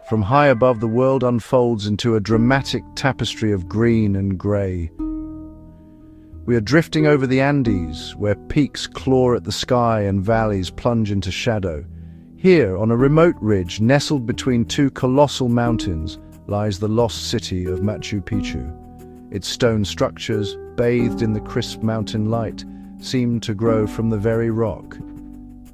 From high above, the world unfolds into a dramatic tapestry of green and grey. We are drifting over the Andes, where peaks claw at the sky and valleys plunge into shadow. Here, on a remote ridge nestled between two colossal mountains, lies the lost city of Machu Picchu. Its stone structures, bathed in the crisp mountain light, seem to grow from the very rock.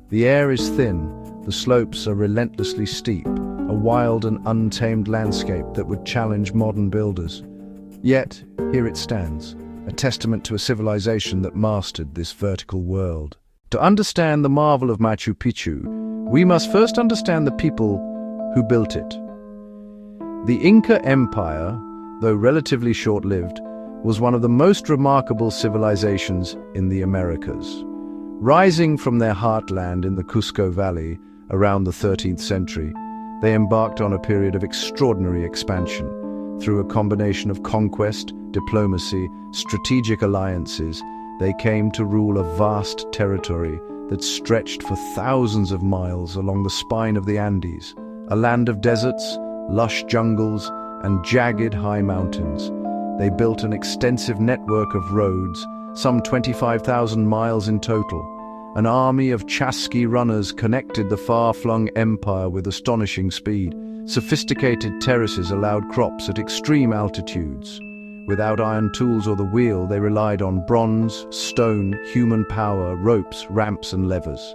The air is thin, the slopes are relentlessly steep, a wild and untamed landscape that would challenge modern builders. Yet, here it stands, a testament to a civilization that mastered this vertical world. To understand the marvel of Machu Picchu, we must first understand the people who built it. The Inca Empire, though relatively short-lived, was one of the most remarkable civilizations in the Americas. Rising from their heartland in the Cusco Valley around the 13th century, they embarked on a period of extraordinary expansion. Through a combination of conquest, diplomacy, strategic alliances, they came to rule a vast territory that stretched for thousands of miles along the spine of the Andes, a land of deserts, lush jungles, and jagged high mountains. They built an extensive network of roads, some 25,000 miles in total. An army of chasqui runners connected the far-flung empire with astonishing speed. Sophisticated terraces allowed crops at extreme altitudes. Without iron tools or the wheel, they relied on bronze, stone, human power, ropes, ramps, and levers.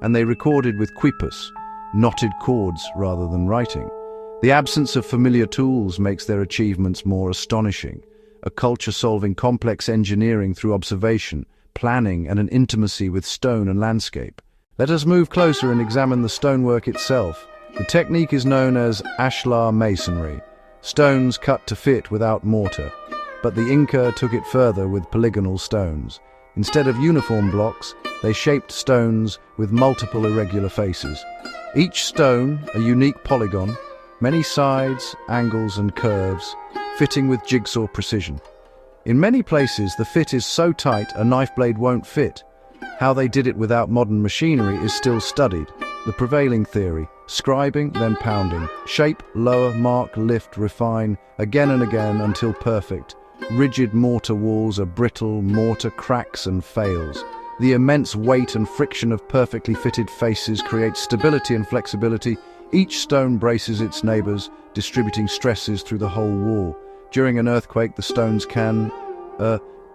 And they recorded with quipus, knotted cords rather than writing. The absence of familiar tools makes their achievements more astonishing. A culture solving complex engineering through observation, planning, and an intimacy with stone and landscape. Let us move closer and examine the stonework itself. The technique is known as ashlar masonry, stones cut to fit without mortar. But the Inca took it further with polygonal stones. Instead of uniform blocks, they shaped stones with multiple irregular faces. Each stone a unique polygon, many sides, angles, and curves, fitting with jigsaw precision. In many places, the fit is so tight a knife blade won't fit. How they did it without modern machinery is still studied. The prevailing theory: scribing, then pounding. Shape, lower, mark, lift, refine, again and again until perfect. Rigid mortar walls are brittle, mortar cracks and fails. The immense weight and friction of perfectly fitted faces create stability and flexibility. Each stone braces its neighbors, distributing stresses through the whole wall. During an earthquake, the stones can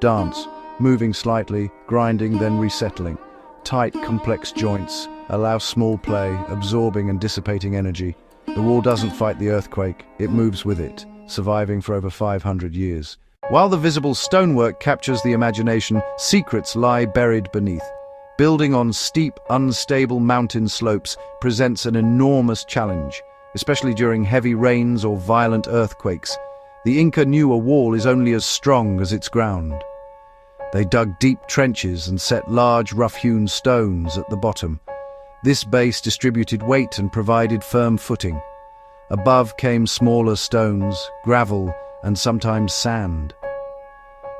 dance, moving slightly, grinding, then resettling. Tight, complex joints allow small play, absorbing and dissipating energy. The wall doesn't fight the earthquake, it moves with it, surviving for over 500 years. While the visible stonework captures the imagination, secrets lie buried beneath. Building on steep, unstable mountain slopes presents an enormous challenge, especially during heavy rains or violent earthquakes. The Inca knew a wall is only as strong as its ground. They dug deep trenches and set large, rough-hewn stones at the bottom. This base distributed weight and provided firm footing. Above came smaller stones, gravel, and sometimes sand.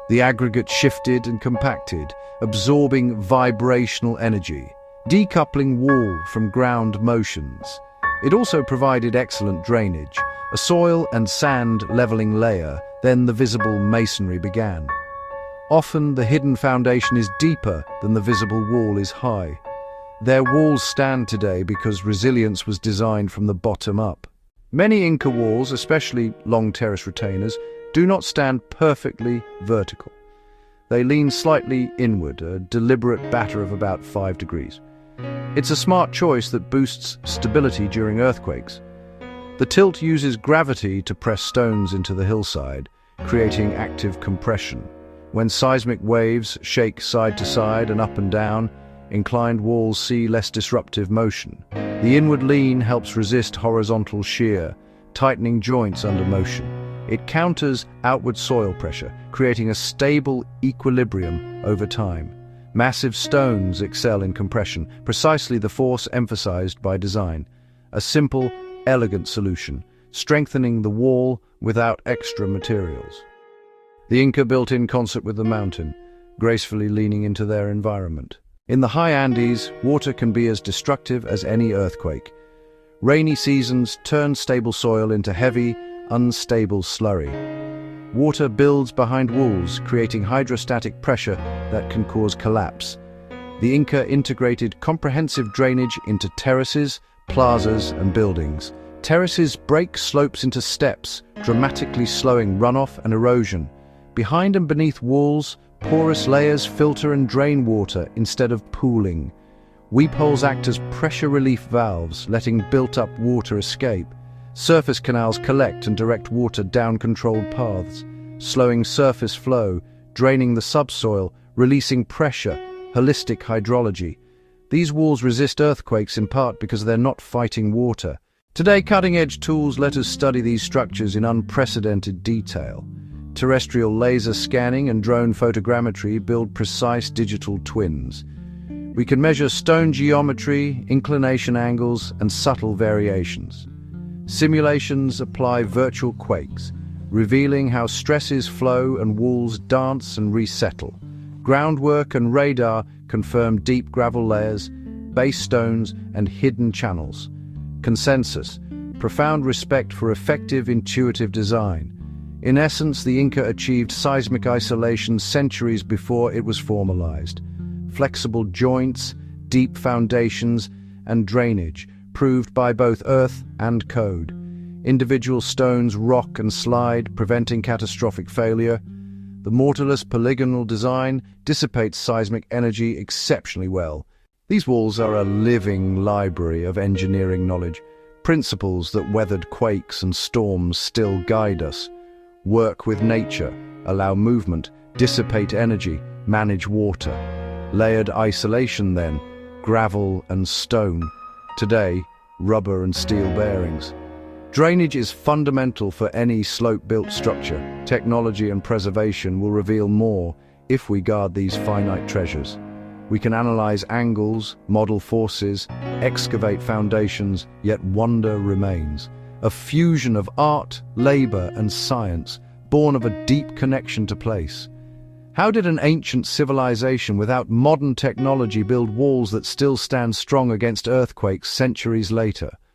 The aggregate shifted and compacted, absorbing vibrational energy, decoupling wall from ground motions. It also provided excellent drainage, a soil and sand leveling layer. Then the visible masonry began. Often the hidden foundation is deeper than the visible wall is high. Their walls stand today because resilience was designed from the bottom up. Many Inca walls, especially long terrace retainers, do not stand perfectly vertical. They lean slightly inward, a deliberate batter of about 5 degrees. It's a smart choice that boosts stability during earthquakes. The tilt uses gravity to press stones into the hillside, creating active compression. When seismic waves shake side to side and up and down, inclined walls see less disruptive motion. The inward lean helps resist horizontal shear, tightening joints under motion. It counters outward soil pressure, creating a stable equilibrium over time. Massive stones excel in compression, precisely the force emphasized by design. A simple, elegant solution, strengthening the wall without extra materials. The Inca built in concert with the mountain, gracefully leaning into their environment. In the high Andes, water can be as destructive as any earthquake. Rainy seasons turn stable soil into heavy, unstable slurry. Water builds behind walls, creating hydrostatic pressure that can cause collapse. The Inca integrated comprehensive drainage into terraces, plazas, and buildings. Terraces break slopes into steps, dramatically slowing runoff and erosion. Behind and beneath walls, porous layers filter and drain water instead of pooling. Weep holes act as pressure relief valves, letting built-up water escape. Surface canals collect and direct water down controlled paths, slowing surface flow, draining the subsoil, releasing pressure, holistic hydrology. These walls resist earthquakes in part because they're not fighting water. Today, cutting-edge tools let us study these structures in unprecedented detail. Terrestrial laser scanning and drone photogrammetry build precise digital twins. We can measure stone geometry, inclination angles, and subtle variations. Simulations apply virtual quakes, revealing how stresses flow and walls dance and resettle. Groundwork and radar confirm deep gravel layers, base stones, and hidden channels. Consensus: profound respect for effective, intuitive design. In essence, the Inca achieved seismic isolation centuries before it was formalized. Flexible joints, deep foundations, and drainage, proved by both earth and code. Individual stones rock and slide, preventing catastrophic failure. The mortarless polygonal design dissipates seismic energy exceptionally well. These walls are a living library of engineering knowledge, principles that weathered quakes and storms still guide us. Work with nature, allow movement, dissipate energy, manage water. Layered isolation then, gravel and stone. Today, rubber and steel bearings. Drainage is fundamental for any slope-built structure. Technology and preservation will reveal more if we guard these finite treasures. We can analyze angles, model forces, excavate foundations, yet wonder remains. A fusion of art, labor, and science, born of a deep connection to place. How did an ancient civilization without modern technology build walls that still stand strong against earthquakes centuries later?